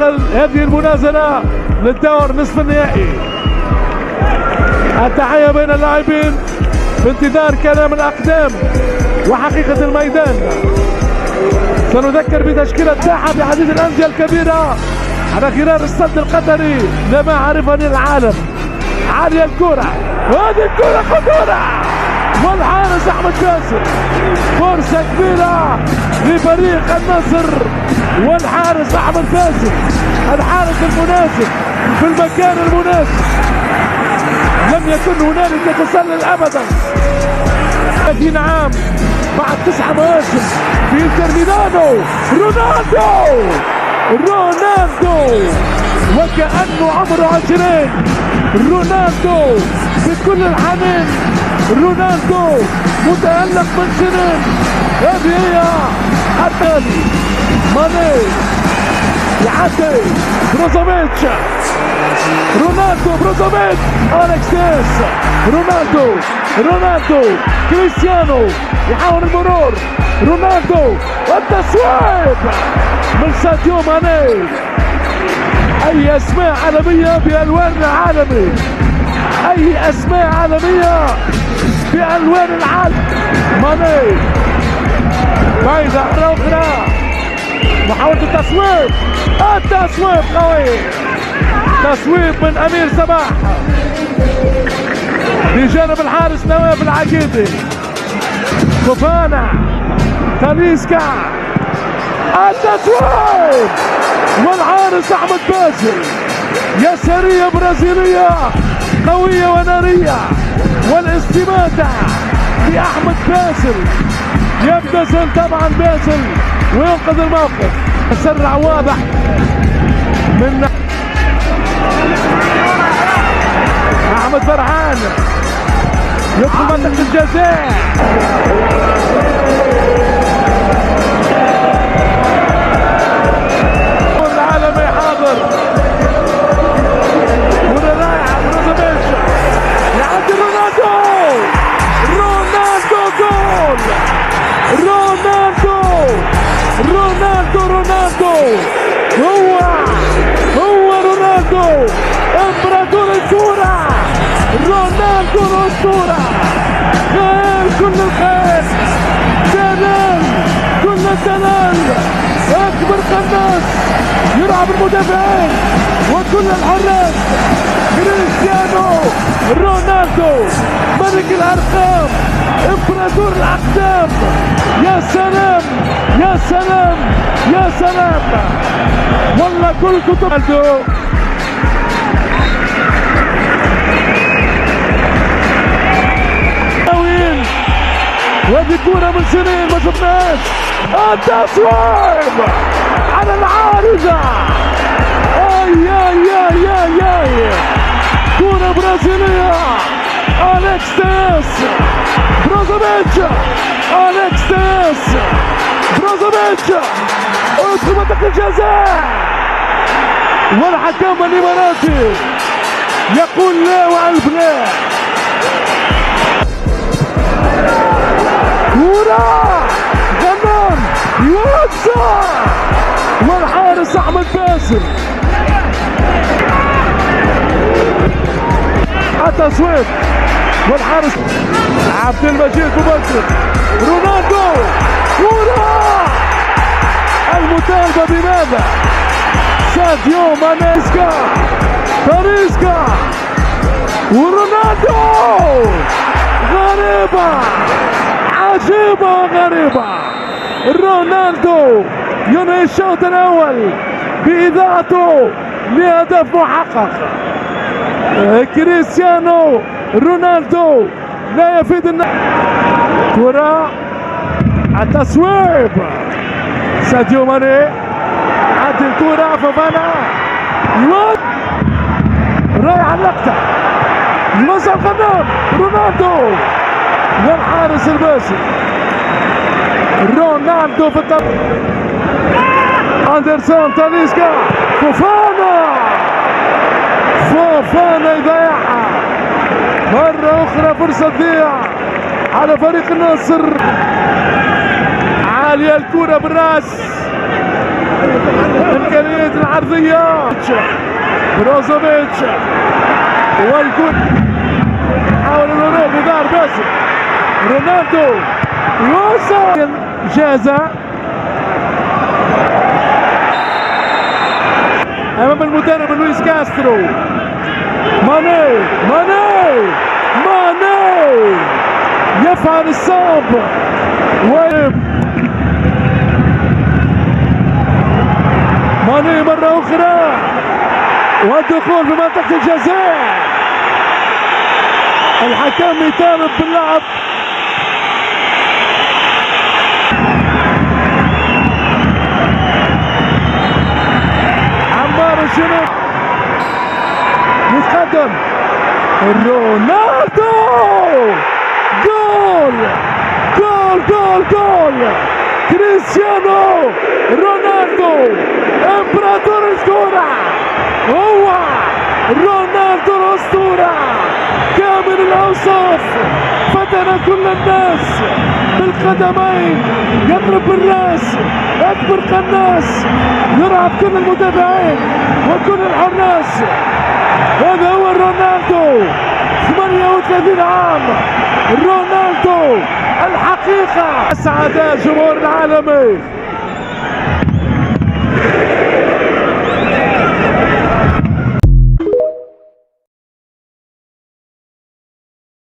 داخل هذه المنازلة للدور نصف النهائي. التحية بين اللاعبين بانتظار كلام الأقدام وحقيقة الميدان. سنذكر بتشكيلة ساحة بحديث الأندية الكبيرة على غرار السد القطري لما عرفه العالم. عالية الكرة وهذه الكرة خطورة والحارس أحمد باسل. فرصة كبيرة لفريق النصر والحارس أحمد باسل، الحارس المناسب في المكان المناسب. لم يكن هنالك تسلل أبدا. 30 عام بعد 9 مواسم في انتر ميلانو. رونالدو وكأنه عمره 20. رونالدو بكل الحنين. رونالدو متألق من سنين. هذه هي التالي ماني يعدي بروزوفيتش. بروزوفيتش أليكس تيس. رونالدو كريستيانو يحاول المرور. رونالدو والتصويب من ساديو ماني. أي أسماء عالمية بألوان العالمي. أي أسماء عالمية بألوان العالم. ماني بعيدة مرة أخرى. محاولة التصويب قوي. تصويب من أمير صباح بجانب الحارس نواف العقيدي. فوفانا تاليسكا التصويب والحارس أحمد باسل. يسارية برازيلية قوية ونارية والاستماتة لأحمد باسل. يبتسم طبعا باسل وينقذ الموقف. تسرع واضح من أحمد فرحان يدخل منطقة الجزاء. العالمي حاضر. كرة رائعة بروزوفيتش يعدي رونالدو جول. رونالدو هو رونالدو امبراطور الكرة. رونالدو الأسطورة. خير كل الخير. دلال كل الدلال. أكبر قناص يلعب المدافعين وكل الحراس. كريستيانو رونالدو ملك الأرقام. امبراطور الأقدام. يا سلام والله كل كتب. وهذه كورة من سنين ما شفناش. التصويب على العارضة. اي كورة برازيلية. أليكس تيس. بروزوفيتش ادخل منطقة الجزاء والحكم الإماراتي يقول لا وألف لا. كورة غنام يوسع والحارس أحمد باسل. التصويب والحارس عبد المجيد مبكر. رونالدو كورة المطالبة بماذا؟ ساديو ماني. تاليسكا ورونالدو. غريبة عجيبة وغريبة. رونالدو ينهي الشوط الأول بإذاعته لهدف محقق. كريستيانو رونالدو لا يفيد كرة. التصويب ساديو ماني. عدي الكرة فوفانا. رايح اللقطة. يوزع الغنام. رونالدو والحارس الباسل. رونالدو في الطرف. أندرسون تاليسكا. فوفانا يضيعها مرة أخرى. فرصة تضيع على فريق النصر. عالية الكرة بالراس. عملية العرضية بروزوفيتش والجول يحاول الهروب ودار باسم رونالدو يوصل جازة امام المدرب لويس كاسترو. ماني يفعل الصعب ماني مرة أخرى والدخول في منطقة الجزاء. الحكم يطالب باللعب عمار الجنوب يتقدم رونالدو جول كريستيانو رونالدو امبراطور الكرة هو رونالدو الأسطورة كامل الأوصاف فتن كل الناس بالقدمين يضرب بالراس أكبر قناص يرعب كل المتابعين وكل الحراس. هذا هو رونالدو 38 عام رونالدو الحقيقة. أسعد الجمهور العالمي.